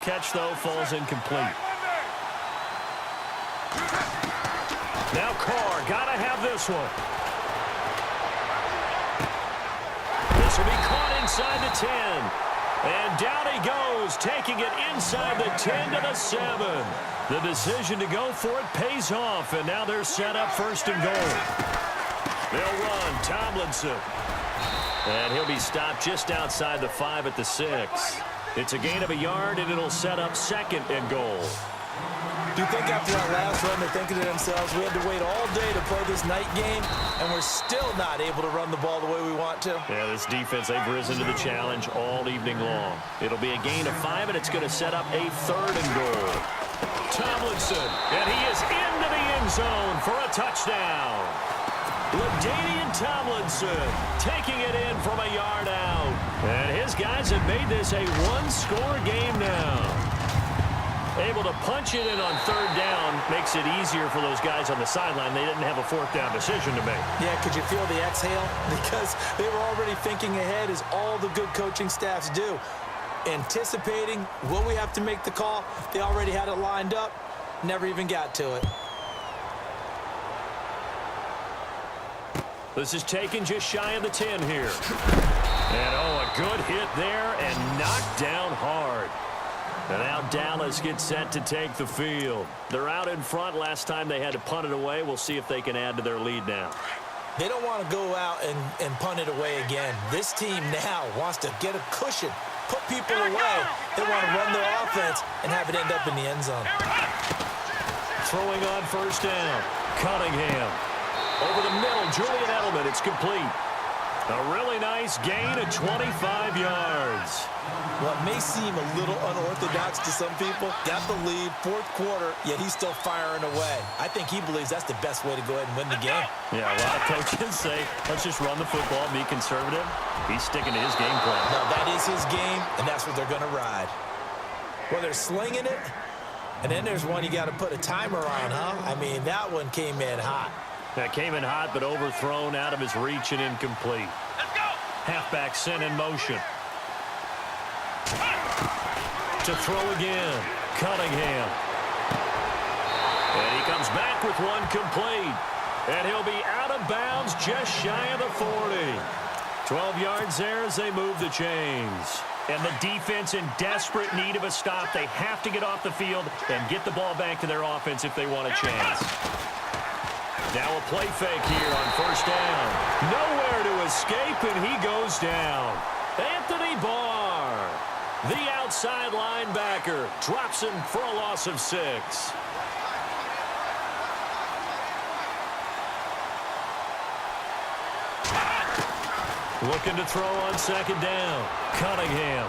catch, though, falls incomplete. Now Carr, gotta have this one. This will be caught inside the 10. And down he goes, taking it inside the 10 to the 7. The decision to go for it pays off, and now they're set up first and goal. They'll run Tomlinson. And he'll be stopped just outside the 5 at the 6. It's a gain of a yard, and it'll set up second and goal. Do you think after that last run they're thinking to themselves, we had to wait all day to play this night game, and we're still not able to run the ball the way we want to? Yeah, this defense, they've risen to the challenge all evening long. It'll be a gain of 5, and it's going to set up a third and goal. Tomlinson, and he is into the end zone for a touchdown. LaDainian Tomlinson taking it in from a yard out. And his guys have made this a one-score game now. Able to punch it in on third down makes it easier for those guys on the sideline. They didn't have a fourth down decision to make. Yeah, could you feel the exhale? Because they were already thinking ahead, as all the good coaching staffs do. Anticipating, will we have to make the call? They already had it lined up. Never even got to it. This is taken just shy of the 10 here. And, oh, a good hit there and knocked down hard. And now Dallas gets set to take the field. They're out in front. Last time they had to punt it away. We'll see if they can add to their lead now. They don't want to go out and punt it away again. This team now wants to get a cushion, put people away. They want to run their offense and have it end up in the end zone. Throwing on first down. Cunningham. Over the middle, Julian Edelman. It's complete. A really nice gain of 25 yards. What may seem a little unorthodox to some people, got the lead, fourth quarter, yet he's still firing away. I think he believes that's the best way to go ahead and win the game. Yeah, a lot of coaches say, let's just run the football, be conservative. He's sticking to his game plan. No, that is his game, and that's what they're going to ride. Well, they're slinging it, and then there's one you got to put a timer on, huh? I mean, that one came in hot. That came in hot, but overthrown out of his reach and incomplete. Let's go! Halfback sent in motion. To throw again. Cunningham. And he comes back with one complete. And he'll be out of bounds just shy of the 40. 12 yards there as they move the chains. And the defense in desperate need of a stop. They have to get off the field and get the ball back to their offense if they want a chance. Now a play fake here on first down. Nowhere to escape, and he goes down. Anthony Barr, the outside linebacker, drops him for a loss of 6. Looking to throw on second down. Cunningham.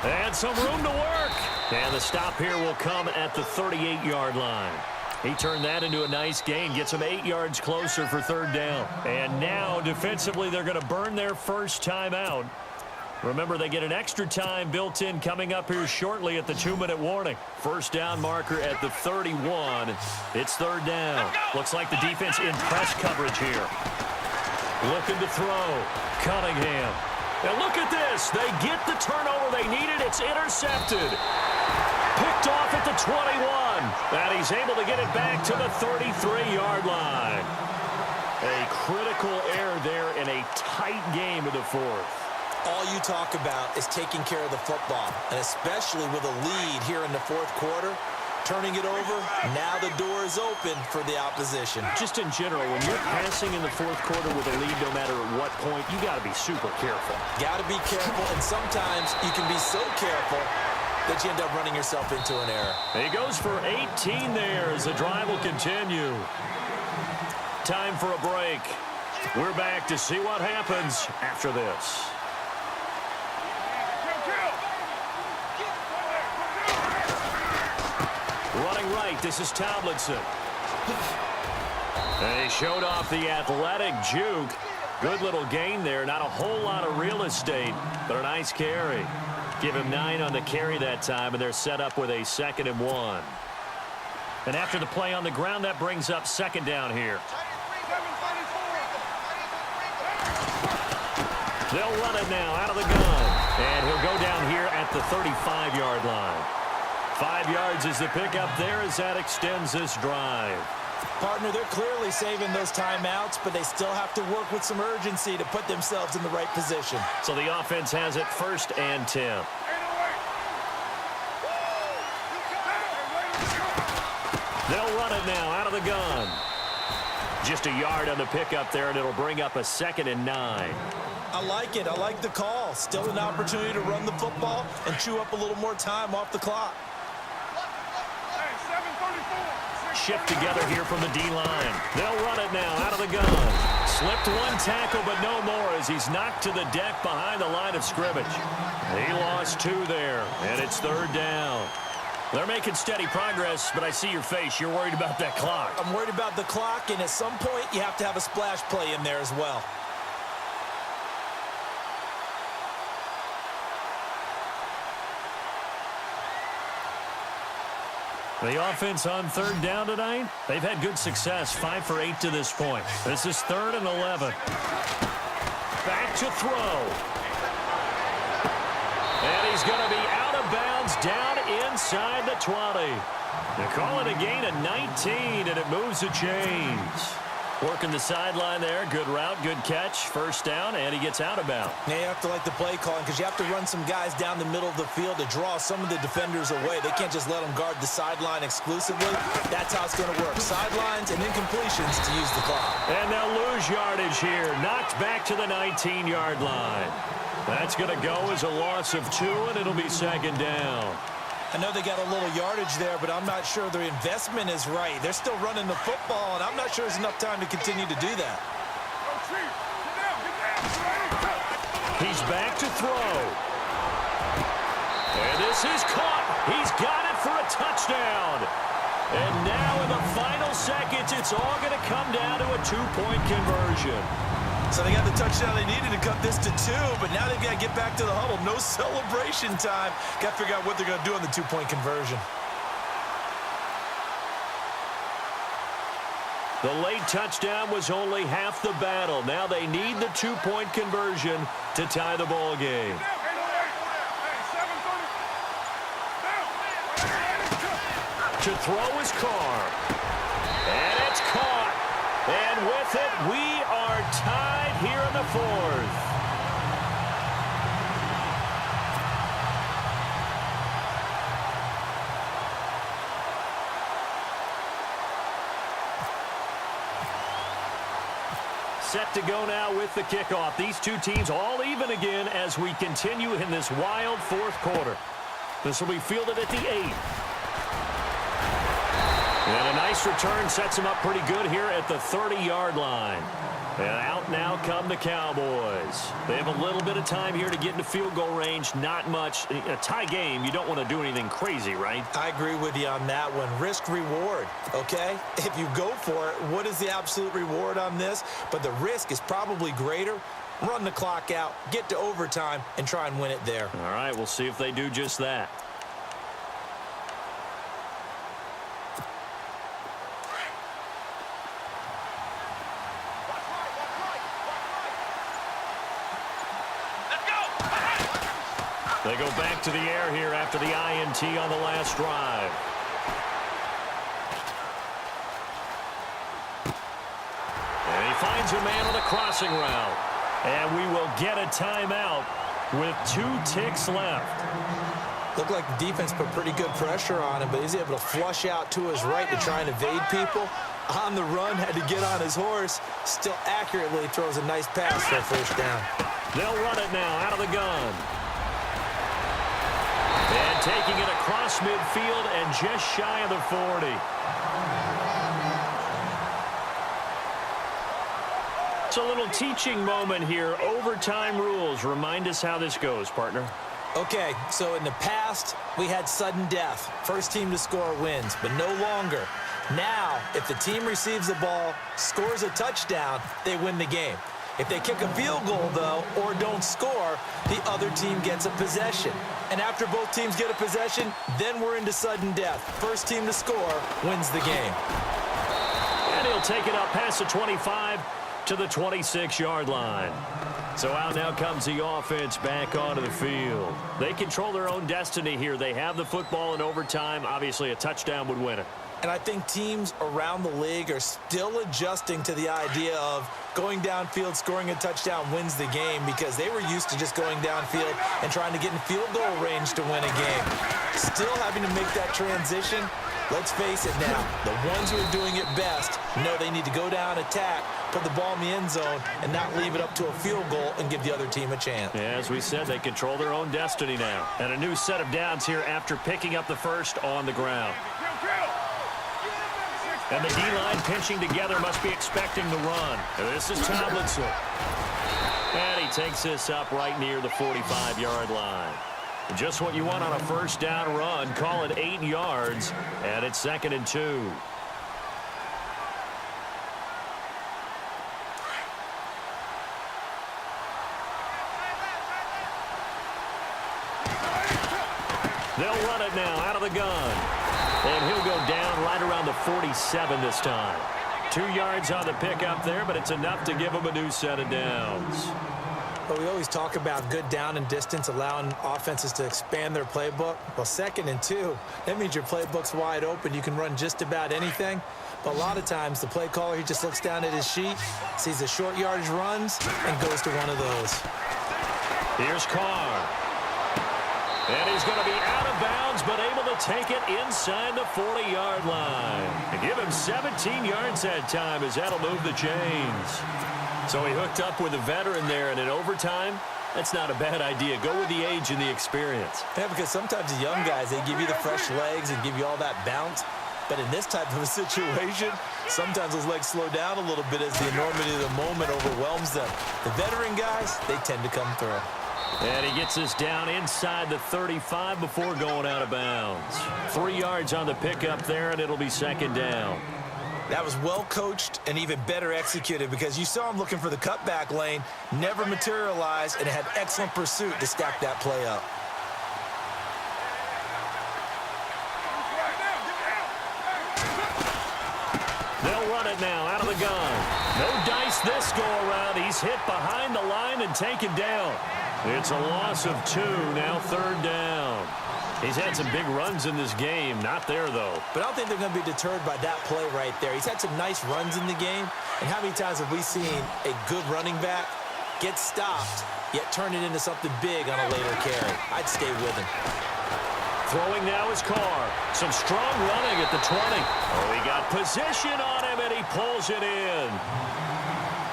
And some room to work. And the stop here will come at the 38-yard line. He turned that into a nice gain, gets him 8 yards closer for third down. And now, defensively, they're going to burn their first time out. Remember, they get an extra time built in coming up here shortly at the 2-minute warning. First down marker at the 31. It's third down. Looks like the defense in press coverage here. Looking to throw. Cunningham. And look at this. They get the turnover they needed. It's intercepted. Picked off at the 21. And he's able to get it back to the 33-yard line. A critical error there in a tight game of the fourth. All you talk about is taking care of the football, and especially with a lead here in the fourth quarter, turning it over, now the door is open for the opposition. Just in general, when you're passing in the fourth quarter with a lead, no matter at what point, you got to be super careful. Got to be careful, and sometimes you can be so careful that you end up running yourself into an error. He goes for 18 there as the drive will continue. Time for a break. We're back to see what happens after this. Running right, this is Tomlinson. And he showed off the athletic juke. Good little gain there. Not a whole lot of real estate, but a nice carry. Give him 9 on the carry that time, and they're set up with a 2nd and 1. And after the play on the ground, that brings up second down here. They'll run it now out of the gun. And he'll go down here at 35-yard line. 5 yards is the pickup there as that extends this drive. Partner, they're clearly saving those timeouts, but they still have to work with some urgency to put themselves in the right position. So the offense has it 1st and 10. They'll run it now out of the gun. Just a yard on the pickup there, and it'll bring up a 2nd and 9. I like it. I like the call. Still an opportunity to run the football and chew up a little more time off the clock. Shift together here from the D-line. They'll run it now out of the gun. Slipped one tackle, but no more as he's knocked to the deck behind the line of scrimmage. He lost 2 there, and it's 3rd down. They're making steady progress, but I see your face. You're worried about that clock. I'm worried about the clock, and at some point, you have to have a splash play in there as well. The offense on 3rd down tonight, they've had good success, 5 for 8 to this point. This is 3rd and 11. Back to throw. And he's going to be out of bounds down inside the 20. They call it a gain of 19, and it moves the chains. Working the sideline there. Good route, good catch. 1st down, and he gets out of bounds. Now you have to like the play calling because you have to run some guys down the middle of the field to draw some of the defenders away. They can't just let them guard the sideline exclusively. That's how it's going to work. Sidelines and incompletions to use the clock. And they'll lose yardage here. Knocked back to the 19-yard line. That's going to go as a loss of 2, and it'll be 2nd down. I know they got a little yardage there, but I'm not sure their investment is right. They're still running the football, and I'm not sure there's enough time to continue to do that. He's back to throw. And this is caught. He's got it for a touchdown. And now in the final seconds, it's all going to come down to a 2-point conversion. So they got the touchdown they needed to cut this to 2, but now they've got to get back to the huddle. No celebration time. Got to figure out what they're going to do on the 2-point conversion. The late touchdown was only half the battle. Now they need the 2-point conversion to tie the ball game. To throw is Carr. And it's caught. And with it, we are tied here in the 4th. Set to go now with the kickoff. These two teams all even again as we continue in this wild 4th quarter. This will be fielded at the 8. And a nice return sets him up pretty good here at the 30-yard line. And out now come the Cowboys. They have a little bit of time here to get into field goal range. Not much. A tie game, you don't want to do anything crazy, right? I agree with you on that one. Risk-reward, okay? If you go for it, what is the absolute reward on this? But the risk is probably greater. Run the clock out, get to overtime, and try and win it there. All right, we'll see if they do just that. They go back to the air here after the INT on the last drive. And he finds a man on the crossing route. And we will get a timeout with 2 ticks left. Looked like the defense put pretty good pressure on him, but he's able to flush out to his right to try and evade people. On the run, had to get on his horse. Still accurately throws a nice pass for a 1st down. They'll run it now out of the gun. And taking it across midfield and just shy of the 40. It's a little teaching moment here. Overtime rules. Remind us how this goes, partner. Okay, so in the past, we had sudden death. First team to score wins, but no longer. Now, if the team receives the ball, scores a touchdown, they win the game. If they kick a field goal, though, or don't score, the other team gets a possession. And after both teams get a possession, then we're into sudden death. First team to score wins the game. And he'll take it up past the 25 to the 26-yard line. So out now comes the offense back onto the field. They control their own destiny here. They have the football in overtime. Obviously, a touchdown would win it. And I think teams around the league are still adjusting to the idea of going downfield, scoring a touchdown wins the game, because they were used to just going downfield and trying to get in field goal range to win a game. Still having to make that transition. Let's face it now, the ones who are doing it best know they need to go down, attack, put the ball in the end zone, and not leave it up to a field goal and give the other team a chance. Yeah, as we said, they control their own destiny now. And a new set of downs here after picking up the first on the ground. And the D-line pinching together, must be expecting the run. And this is Tomlinson. And he takes this up right near the 45-yard line. Just what you want on a first down run. Call it 8 yards, and it's 2nd and 2. They'll run it now out of the gun. And he'll go down right around the 47 this time. 2 yards on the pickup there, but it's enough to give him a new set of downs. But we always talk about good down and distance, allowing offenses to expand their playbook. Well, 2nd and 2, that means your playbook's wide open. You can run just about anything. But a lot of times, the play caller, he just looks down at his sheet, sees the short yardage runs, and goes to one of those. Here's Carr. And he's going to be out of bounds, but able to take it inside the 40-yard line. And give him 17 yards that time, as that'll move the chains. So he hooked up with a veteran there, and in overtime, that's not a bad idea. Go with the age and the experience. Yeah, because sometimes the young guys, they give you the fresh legs and give you all that bounce. But in this type of a situation, sometimes those legs slow down a little bit as the enormity of the moment overwhelms them. The veteran guys, they tend to come through. And he gets this down inside the 35 before going out of bounds. 3 yards on the pickup there, and it'll be 2nd down. That was well coached and even better executed, because you saw him looking for the cutback lane, never materialized, and had excellent pursuit to stack that play up. They'll run it now out of the gun. No dice this go around. He's hit behind the line and taken down. It's a loss of 2, now 3rd down. He's had some big runs in this game. Not there, though. But I don't think they're going to be deterred by that play right there. He's had some nice runs in the game. And how many times have we seen a good running back get stopped, yet turn it into something big on a later carry? I'd stay with him. Throwing now is Carr. Some strong running at the 20. Oh, he got position on him, and he pulls it in.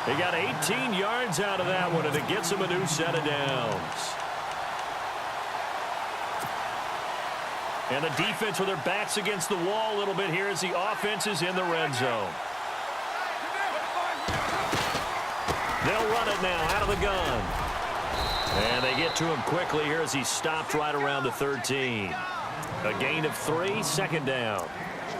He got 18 yards out of that one, and it gets him a new set of downs. And the defense with their backs against the wall a little bit here as the offense is in the red zone. They'll run it now out of the gun. And they get to him quickly here as he stopped right around the 13. A gain of 3, 2nd down.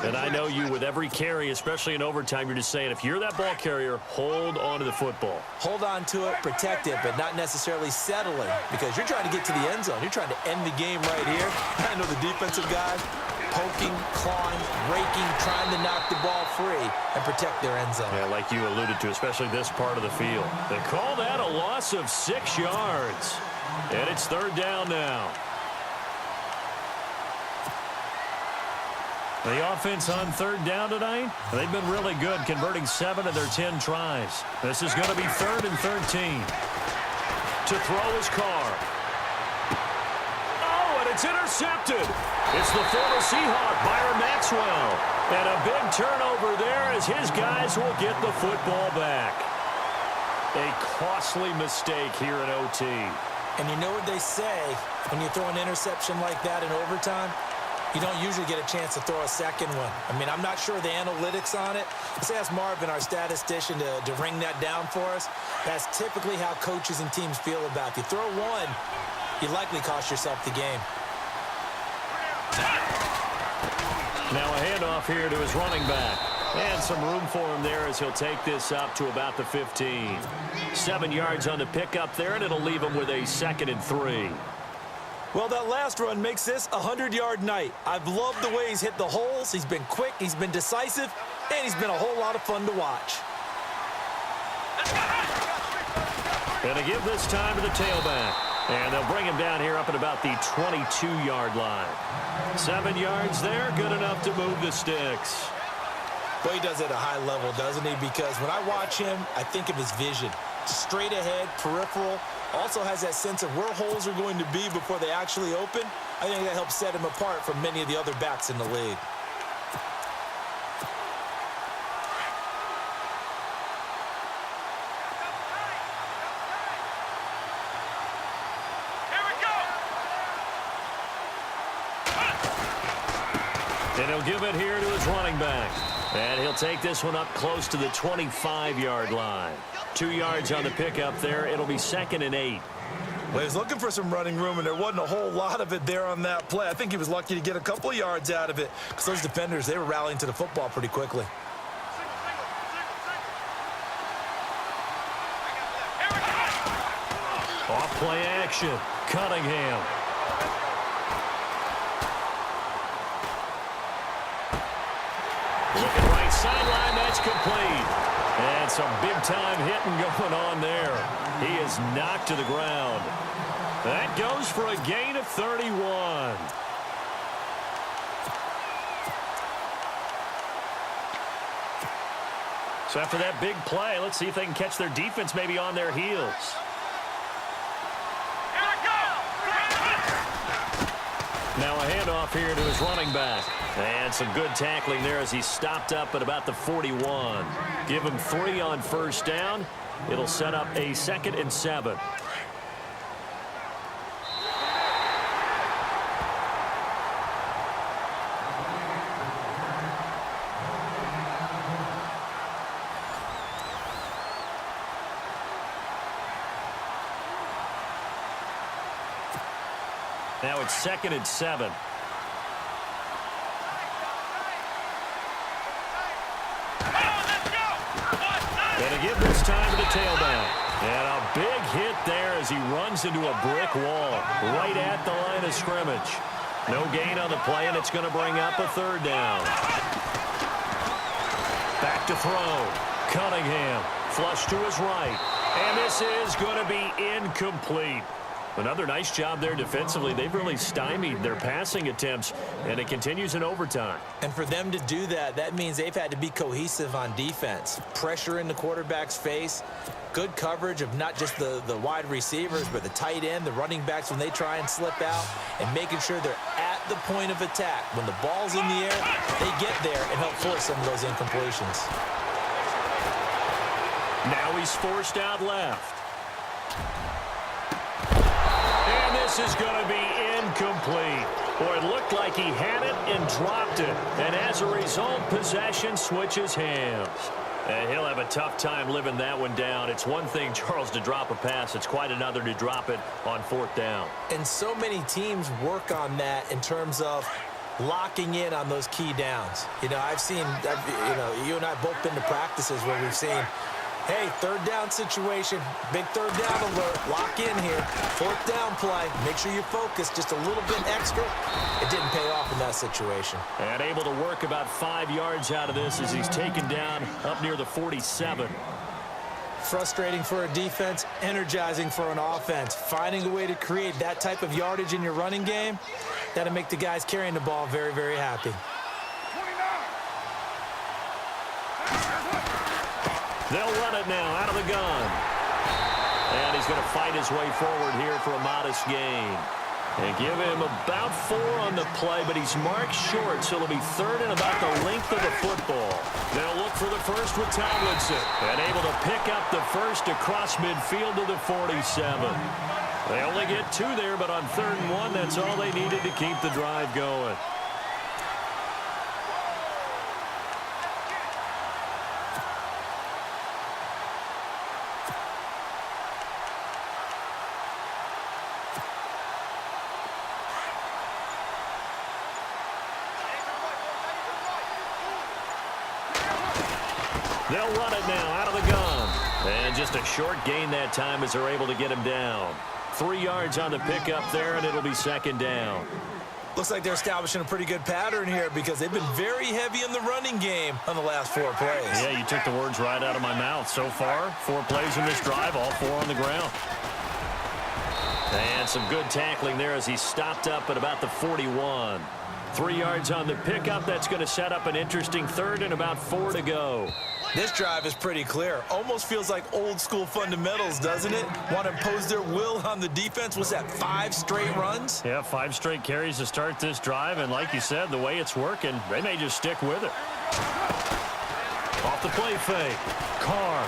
And I know you, with every carry, especially in overtime, you're just saying, if you're that ball carrier, hold on to the football. Hold on to it, protect it, but not necessarily settling, because you're trying to get to the end zone. You're trying to end the game right here. I know the defensive guys poking, clawing, raking, trying to knock the ball free and protect their end zone. Yeah, like you alluded to, especially this part of the field. They call that a loss of 6 yards. And it's 3rd down now. The offense on 3rd down tonight, they've been really good, converting 7 of their 10 tries. This is going to be 3rd and 13. To throw is Carr. Oh, and it's intercepted. It's the former Seahawk, Byron Maxwell. And a big turnover there as his guys will get the football back. A costly mistake here in OT. And you know what they say when you throw an interception like that in overtime? You don't usually get a chance to throw a second one. I mean, I'm not sure the analytics on it. Let's ask Marvin, our statistician, to ring that down for us. That's typically how coaches and teams feel about it. You throw one, you likely cost yourself the game. Now a handoff here to his running back. And some room for him there as he'll take this up to about the 15. 7 yards on the pickup there, and it'll leave him with a 2nd and 3. Well, that last run makes this a 100-yard night. I've loved the way he's hit the holes. He's been quick, he's been decisive, and he's been a whole lot of fun to watch. And they give this time to the tailback. And they'll bring him down here up at about the 22-yard line. 7 yards there, good enough to move the sticks. Well, he does it at a high level, doesn't he? Because when I watch him, I think of his vision. Straight ahead, peripheral. Also has that sense of where holes are going to be before they actually open. I think that helps set him apart from many of the other backs in the league. And he'll give it here to his running back. And he'll take this one up close to the 25-yard line. 2 yards on the pickup there. It'll be 2nd and 8. Well, he was looking for some running room, and there wasn't a whole lot of it there on that play. I think he was lucky to get a couple of yards out of it because those defenders, they were rallying to the football pretty quickly. Off play action. Cunningham. Looking right sideline, that's complete. And some big-time hitting going on there. He is knocked to the ground. That goes for a gain of 31. So after that big play, let's see if they can catch their defense maybe on their heels. Now a handoff here to his running back. And some good tackling there as he stopped up at about the 41. Give him 3 on first down. It'll set up a 2nd and 7. Now it's 2nd and 7. And to give this time to the tailback. And a big hit there as he runs into a brick wall right at the line of scrimmage. No gain on the play, and it's going to bring up a 3rd down. Back to throw. Cunningham flush to his right. And this is going to be incomplete. Another nice job there defensively. They've really stymied their passing attempts, and it continues in overtime. And for them to do that, that means they've had to be cohesive on defense. Pressure in the quarterback's face, good coverage of not just the wide receivers, but the tight end, the running backs when they try and slip out, and making sure they're at the point of attack. When the ball's in the air, they get there and help force some of those incompletions. Now he's forced out left. This is going to be incomplete. Boy, it looked like he had it and dropped it. And as a result, possession switches hands. And he'll have a tough time living that one down. It's one thing, Charles, to drop a pass. It's quite another to drop it on 4th down. And so many teams work on that in terms of locking in on those key downs. You know, you and I both been to practices where we've seen, hey, 3rd down situation, big 3rd down alert, lock in here, 4th down play, make sure you focus just a little bit extra. It didn't pay off in that situation. And able to work about 5 yards out of this as he's taken down up near the 47. Frustrating for a defense, energizing for an offense. Finding a way to create that type of yardage in your running game, that'll make the guys carrying the ball very, very happy. They'll run it now out of the gun. And he's going to fight his way forward here for a modest gain. They give him about 4 on the play, but he's marked short, so it'll be 3rd and about the length of the football. They'll look for the first with Tomlinson. And able to pick up the first across midfield to the 47. They only get 2 there, but on 3rd and 1, that's all they needed to keep the drive going. They'll run it now out of the gun. And just a short gain that time as they're able to get him down. 3 yards on the pickup there, and it'll be 2nd down. Looks like they're establishing a pretty good pattern here because they've been very heavy in the running game on the last 4 plays. Yeah, you took the words right out of my mouth. So far, 4 plays in this drive, all 4 on the ground. And some good tackling there as he stopped up at about the 41. 3 yards on the pickup. That's going to set up an interesting third and about 4 to go. This drive is pretty clear. Almost feels like old school fundamentals, doesn't it? Want to impose their will on the defense. Was that 5 straight runs? Yeah, 5 straight carries to start this drive. And like you said, the way it's working, they may just stick with it. Off the play fake. Carr.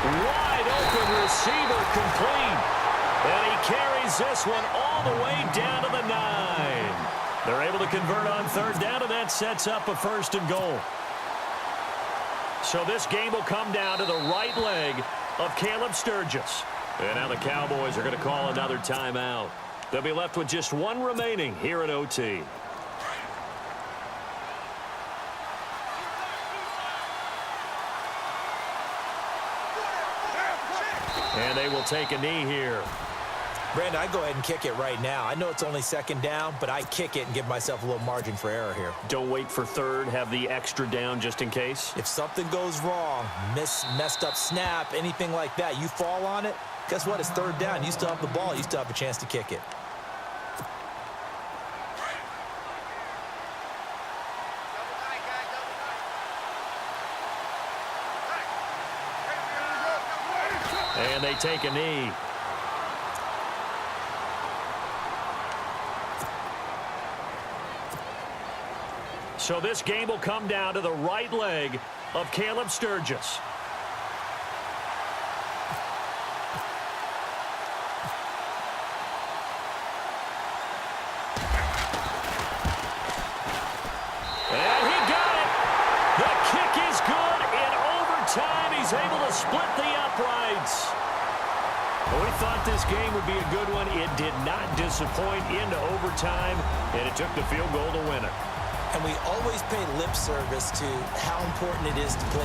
Wide open receiver complete. And he carries this one all the way down to the 9. They're able to convert on third down, and that sets up a 1st and goal. So this game will come down to the right leg of Caleb Sturgis. And now the Cowboys are going to call another timeout. They'll be left with just 1 remaining here at OT. And they will take a knee here. Brandon, I go ahead and kick it right now. I know it's only 2nd down, but I kick it and give myself a little margin for error here. Don't wait for third. Have the extra down just in case. If something goes wrong, messed up snap, anything like that, you fall on it, guess what? It's 3rd down. You still have the ball. You still have a chance to kick it. And they take a knee. So this game will come down to the right leg of Caleb Sturgis. And he got it. The kick is good. In overtime, he's able to split the uprights. Well, we thought this game would be a good one. It did not disappoint into overtime, and it took the field goal to win it. And we always pay lip service to how important it is to play